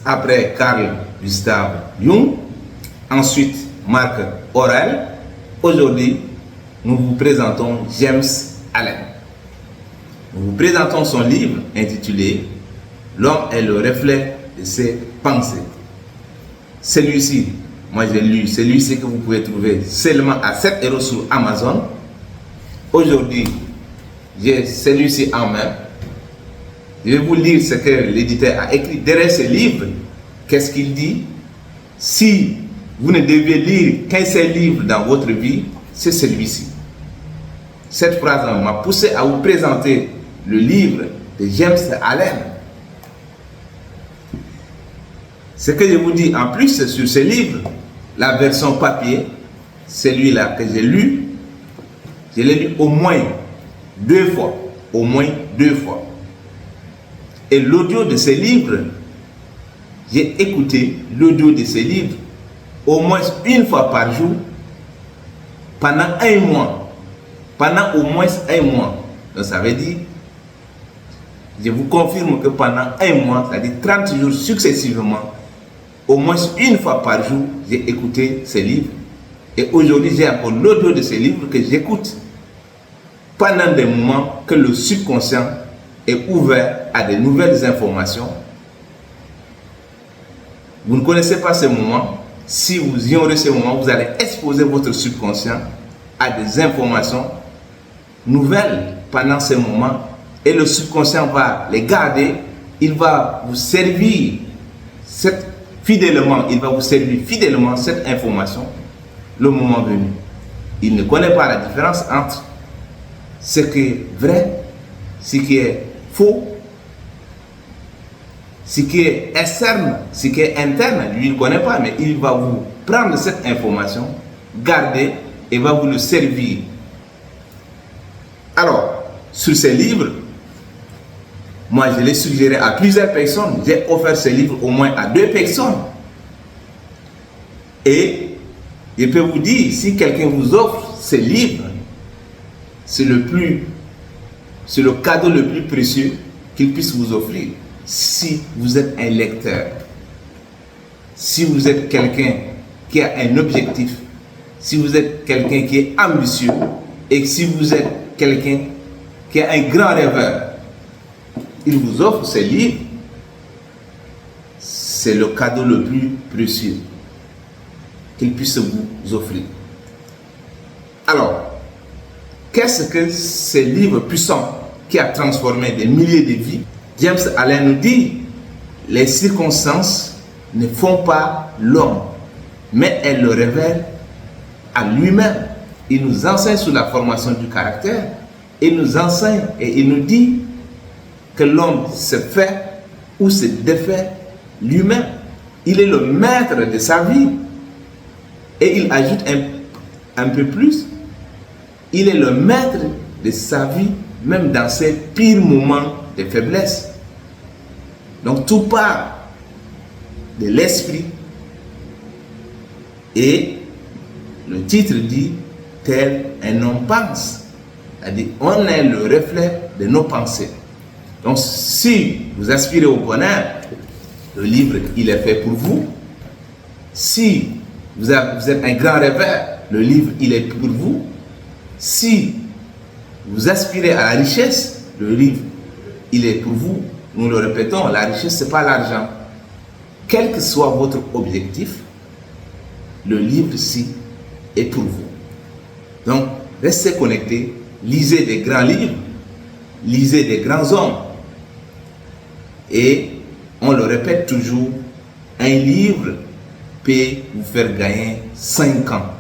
après Carl Gustav Jung, ensuite Marc Aurèle. Aujourd'hui, nous vous présentons James Allen. Nous vous présentons son livre intitulé L'homme est le reflet de ses pensées. Celui-ci, moi j'ai lu, celui-ci que vous pouvez trouver seulement à 7 € sur Amazon. Aujourd'hui, j'ai celui-ci en main. Je vais vous lire ce que l'éditeur a écrit derrière ce livre. Qu'est-ce qu'il dit? Si vous ne devez lire qu'un seul livre dans votre vie, c'est celui-ci. Cette phrase m'a poussé à vous présenter le livre de James Allen. Ce que je vous dis en plus sur ce livre, la version papier, celui-là que j'ai lu, je l'ai lu au moins 2 fois. Au moins 2 fois. Et l'audio de ce livre, j'ai écouté l'audio de ce livre au moins 1 fois par jour pendant 1 mois. Pendant au moins 1 mois. Donc ça veut dire, je vous confirme que pendant 1 mois, c'est-à-dire 30 jours successivement, au moins 1 fois par jour, j'ai écouté ce livre. Et aujourd'hui, j'ai encore l'audio de ce livre que j'écoute pendant des moments que le subconscient est ouvert à de nouvelles informations. Vous ne connaissez pas ces moments. Si vous ignorez ces moments, vous allez exposer votre subconscient à des informations nouvelles pendant ces moments. Et le subconscient va les garder. Il va vous servir fidèlement cette information le moment venu. Il ne connaît pas la différence entre ce qui est vrai, ce qui est faux, ce qui est externe, ce qui est interne. Lui, il ne connaît pas, mais il va vous prendre cette information, garder et va vous le servir. Alors, sur ces livres, moi, je l'ai suggéré à plusieurs personnes. J'ai offert ce livre au moins à 2 personnes. Et je peux vous dire, si quelqu'un vous offre ce livre, c'est le cadeau le plus précieux qu'il puisse vous offrir. Si vous êtes un lecteur, si vous êtes quelqu'un qui a un objectif, si vous êtes quelqu'un qui est ambitieux, et si vous êtes quelqu'un qui est un grand rêveur, il vous offre ce livre. C'est le cadeau le plus précieux qu'il puisse vous offrir. Alors, qu'est-ce que ce livre puissant qui a transformé des milliers de vies? James Allen nous dit, les circonstances ne font pas l'homme, mais elles le révèlent à lui-même. Il nous enseigne sur la formation du caractère. Il nous enseigne et il nous dit que l'homme se fait ou se défait lui-même. Il est le maître de sa vie. Et il ajoute un peu plus, il est le maître de sa vie, même dans ses pires moments de faiblesse. Donc tout part de l'esprit. Et le titre dit, tel un homme pense. C'est-à-dire, on est le reflet de nos pensées. Donc si vous aspirez au bonheur, le livre, il est fait pour vous. Si vous êtes un grand rêveur, le livre, il est pour vous. Si vous aspirez à la richesse, le livre, il est pour vous. Nous le répétons, la richesse, ce n'est pas l'argent. Quel que soit votre objectif, le livre-ci est pour vous. Donc, restez connectés, lisez des grands livres, lisez des grands hommes. Et on le répète toujours, un livre peut vous faire gagner 5 ans.